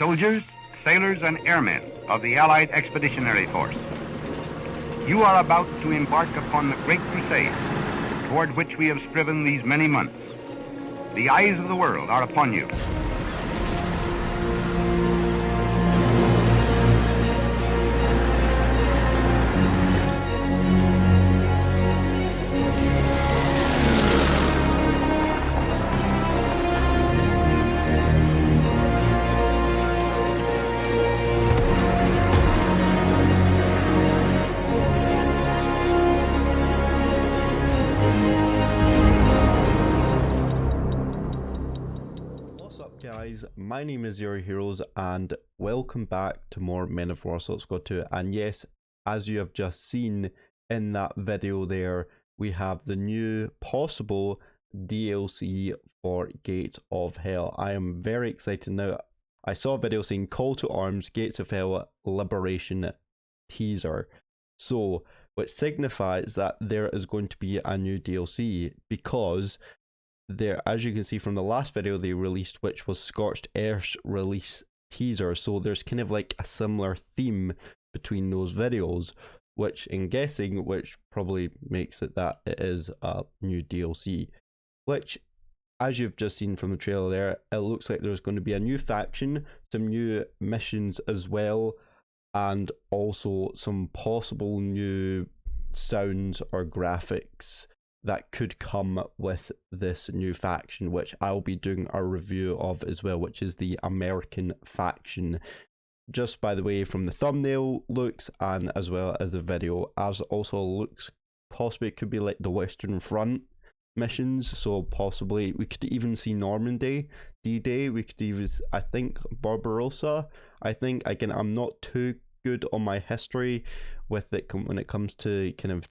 soldiers, sailors, and airmen of the Allied Expeditionary Force. You are about to embark upon the great crusade toward which we have striven these many months. The eyes of the world are upon you. Guys, my name is Zero Heroes and welcome back to more Men of Warsaw Squad 2. And yes, as you have just seen in that video there, we have the new possible DLC for Gates of Hell. I am very excited now. I saw a video saying Call to Arms, Gates of Hell Liberation teaser. So, which signifies that there is going to be a new DLC because there, as you can see from the last video they released, which was Scorched Earth's release teaser, so there's kind of like a similar theme between those videos, which in guessing, which probably makes it that it is a new DLC, which as you've just seen from the trailer there, it looks like there's going to be a new faction, some new missions as well, and also some possible new sounds or graphics that could come with this new faction, which I'll be doing a review of as well, which is the American faction. Just by the way, from the thumbnail looks and as well as the video, as also looks possibly it could be like the Western Front missions, so possibly we could even see Normandy, D-Day, we could even, I think, Barbarossa. I think, again, I'm not too good on my history with it when it comes to kind of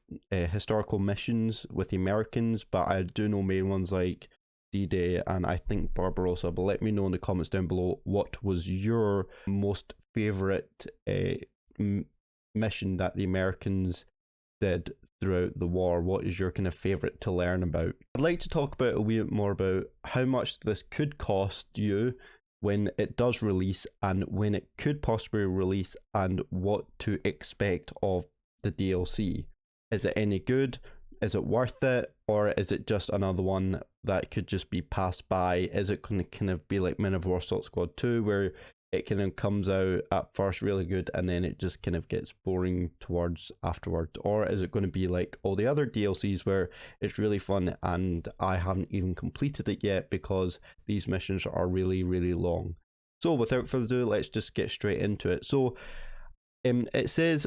historical missions with the Americans, but I do know main ones like D-Day and I think Barbarossa. But let me know in the comments down below what was your most favorite mission that the Americans did throughout the war. What is your kind of favorite to learn about? I'd like to talk about a wee bit more about how much this could cost you when it does release and when it could possibly release and what to expect of the DLC. Is it any good? Is it worth it? Or is it just another one that could just be passed by? Is it going to kind of be like Men of Warsaw Squad 2 where it kind of comes out at first really good and then it just kind of gets boring towards afterwards? Or is it going to be like all the other DLCs where it's really fun and I haven't even completed it yet because these missions are really, really long? So without further ado, let's just get straight into it. So it says,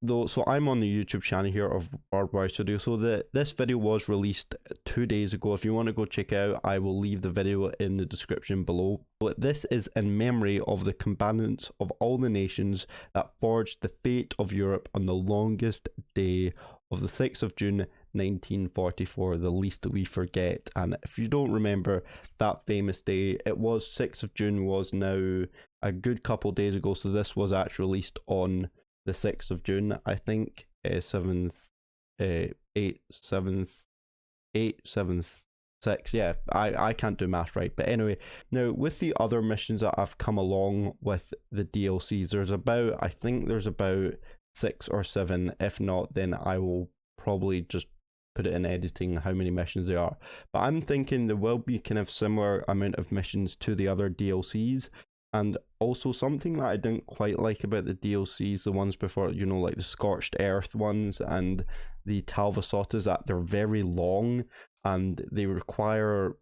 though, so I'm on the YouTube channel here of Barbed Wire Studio. So this video was released 2 days ago. If you want to go check out, I will leave the video in the description below. But this is in memory of the combatants of all the nations that forged the fate of Europe on the longest day of the 6th of June 1944, the least we forget. And if you don't remember that famous day, it was 6th of June was now a good couple days ago. So this was actually released on the 6th of June, I think, 7th, 6, yeah, I can't do math right, but anyway, now with the other missions that have come along with the DLCs, there's about, I think there's about 6 or 7, if not, then I will probably just put it in editing how many missions there are, but I'm thinking there will be kind of similar amount of missions to the other DLCs. And also something that I didn't quite like about the DLCs, the ones before, you know, like the Scorched Earth ones and the Tal Vasotas, that they're very long and they require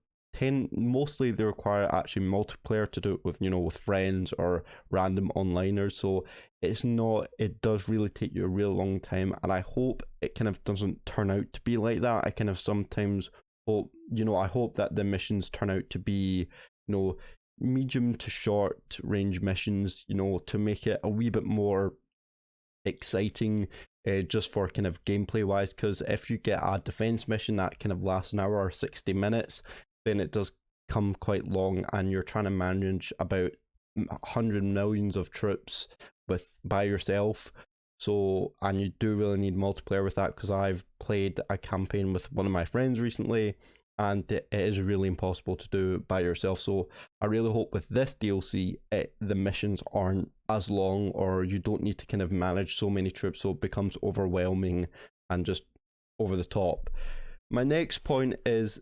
mostly they require actually multiplayer to do it with, you know, with friends or random onliners. So it does really take you a real long time, and I hope it kind of doesn't turn out to be like that. I kind of sometimes hope, you know, I hope that the missions turn out to be, you know, medium to short range missions, you know, to make it a wee bit more exciting, just for kind of gameplay wise, because if you get a defense mission that kind of lasts an hour or 60 minutes, then it does come quite long and you're trying to manage about 100 millions of troops by yourself. So, and you do really need multiplayer with that, because I've played a campaign with one of my friends recently and it is really impossible to do by yourself. So I really hope with this DLC, the missions aren't as long, or you don't need to kind of manage so many troops, so it becomes overwhelming and just over the top. My next point is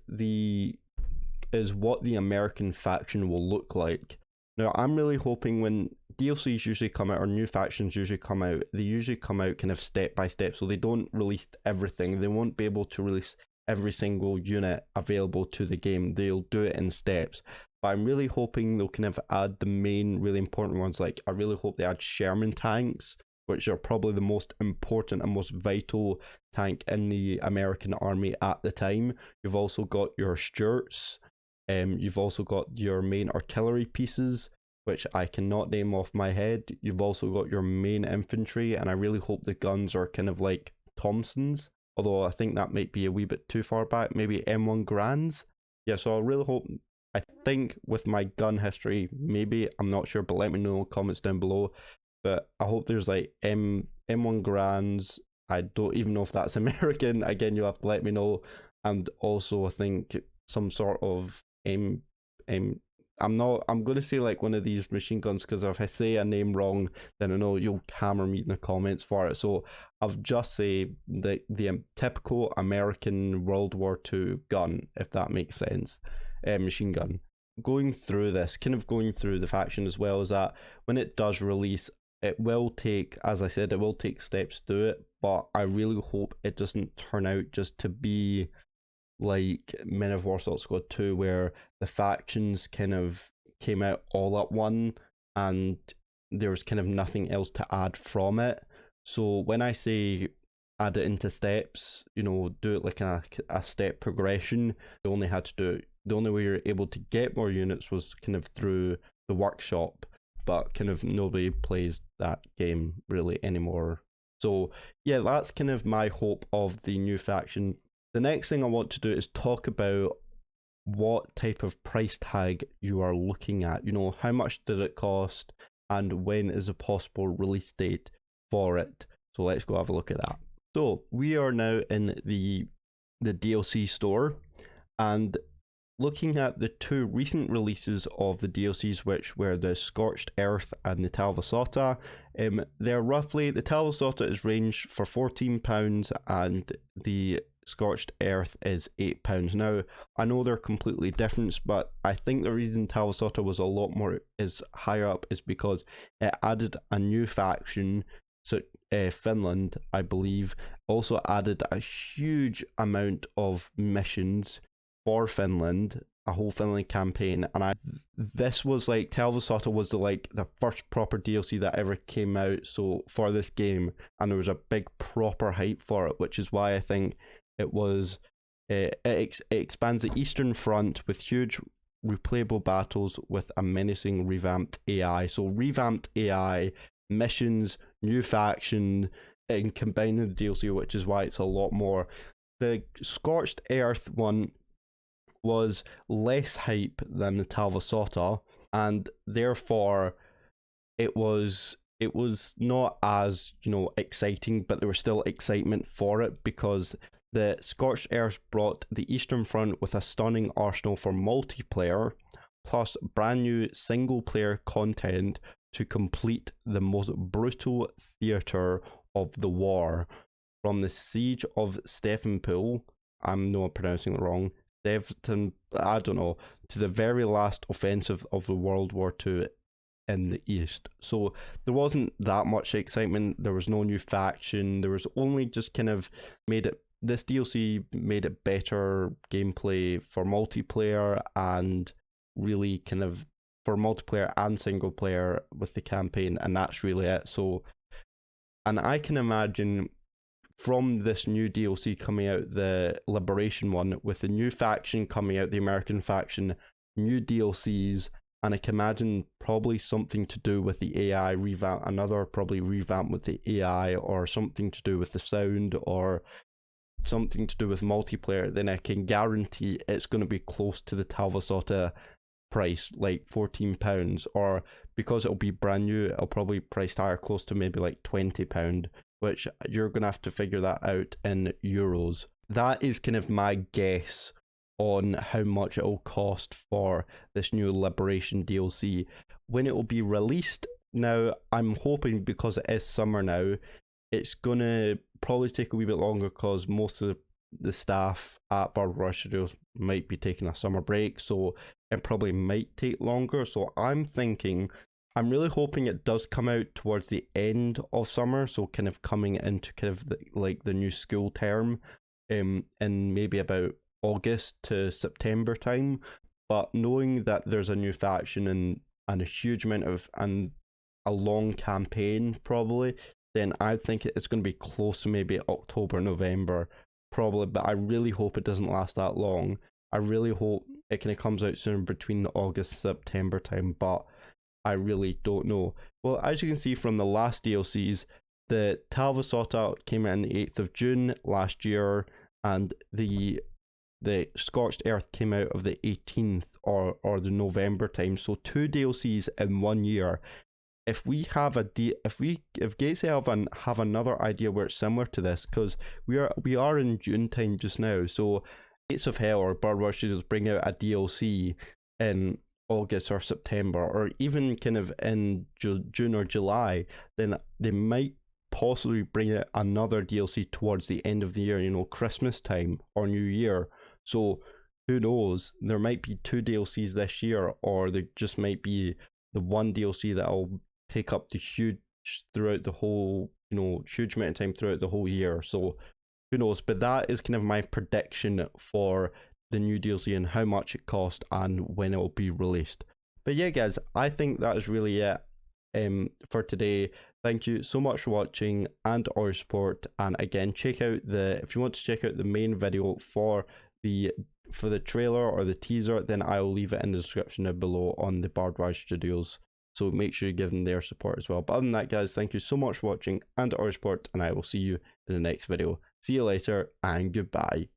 what the American faction will look like. Now, I'm really hoping when DLCs usually come out, or new factions usually come out, they usually come out kind of step by step, so they don't release everything. They won't be able to release every single unit available to the game. They'll do it in steps. But I'm really hoping they'll kind of add the main, really important ones. Like, I really hope they add Sherman tanks, which are probably the most important and most vital tank in the American army at the time. You've also got your Stuarts. You've also got your main artillery pieces, which I cannot name off my head. You've also got your main infantry, and I really hope the guns are kind of like Thompsons, although I think that might be a wee bit too far back, maybe M1 Grands. Yeah, so I really hope, I think with my gun history, maybe, I'm not sure, but let me know in the comments down below. But I hope there's like M1 Grands. I don't even know if that's American. Again, you'll have to let me know. And also I think some sort of I'm going to say like one of these machine guns, because if I say a name wrong, then I know you'll hammer me in the comments for it. So I'll just say the typical American World War II gun, if that makes sense, machine gun. Going through the faction as well, is that when it does release, it will take, as I said, it will take steps to do it, but I really hope it doesn't turn out just to be like Men of Warsaw Squad 2, where the factions kind of came out all at one and there was kind of nothing else to add from it. So when I say add it into steps, you know, do it like a step progression, you only had to do it, the only way you're able to get more units was kind of through the workshop, but kind of nobody plays that game really anymore. So yeah, that's kind of my hope of the new faction. The next thing I want to do is talk about what type of price tag you are looking at. You know, how much did it cost and when is a possible release date for it. So let's go have a look at that. So we are now in the DLC store, and looking at the two recent releases of the DLCs, which were the Scorched Earth and the Tal Vossata, they're roughly, the Tal Vossata is ranged for £14 and the Scorched Earth is £8. Now, I know they're completely different, but I think the reason Tal Vossata was a lot more higher up is because it added a new faction. So Finland, I believe, also added a huge amount of missions for Finland, a whole Finland campaign, and this was like, Tal Vossata was the first proper DLC that ever came out so for this game, and there was a big proper hype for it, which is why I think it was it expands the Eastern Front with huge replayable battles with a menacing revamped AI. So revamped AI, missions, new faction, and combining the DLC, which is why it's a lot more. The Scorched Earth one was less hype than the Tal Vossata, and therefore it was not as, you know, exciting, but there was still excitement for it because the Scorched Earth brought the Eastern Front with a stunning arsenal for multiplayer, plus brand new single player content to complete the most brutal theatre of the war, from the siege of Stephenpool, I'm not pronouncing it wrong, I don't know, to the very last offensive of the World War II in the East. So there wasn't that much excitement, there was no new faction, there was only just kind of this DLC made it better gameplay for multiplayer, and really kind of for multiplayer and single player with the campaign, and that's really it. So, and I can imagine from this new DLC coming out, the Liberation one, with the new faction coming out, the American faction, new DLCs, and I can imagine probably something to do with the AI revamp, another probably revamp with the AI, or something to do with the sound, or something to do with multiplayer, then I can guarantee it's going to be close to the Tal Vossata price, like £14, or because it'll be brand new, it'll probably priced higher, close to maybe like £20, which you're going to have to figure that out in euros. That is kind of my guess on how much it will cost for this new Liberation DLC when it will be released. Now, I'm hoping, because it is summer now, it's gonna probably take a wee bit longer because most of the staff at Barbed Wire Studios might be taking a summer break, so it probably might take longer. So I'm really hoping it does come out towards the end of summer, so kind of coming into kind of the new school term, in maybe about August to September time. But knowing that there's a new faction and a huge amount of and a long campaign probably, then I think it's going to be close to maybe October, November probably. But I really hope it doesn't last that long. I really hope it kind of comes out soon between the August, September time, but I really don't know. Well, as you can see from the last DLCs, the Talva Sota came out on the 8th of June last year, and the Scorched Earth came out of the 18th or the November time. So 2 DLCs in 1 year. If Gates have another idea where it's similar to this, because we are in June time just now, so Gates of Hell or Barbed Wire Studios bring out a DLC in August or September, or even kind of in June or July, then they might possibly bring out another DLC towards the end of the year, Christmas time or New Year. So who knows? There might be 2 DLCs this year, or there just might be the one DLC that'll take up the huge throughout the whole, huge amount of time throughout the whole year. So who knows? But that is kind of my prediction for the new DLC and how much it cost and when it will be released. But yeah, guys, I think that is really it for today. Thank you so much for watching and our support. And again, if you want to check out the main video for the trailer or the teaser, then I will leave it in the description down below on the Barbed Wire Studios. So make sure you give them their support as well. But other than that, guys, thank you so much for watching and our support, and I will see you in the next video. See you later, and goodbye.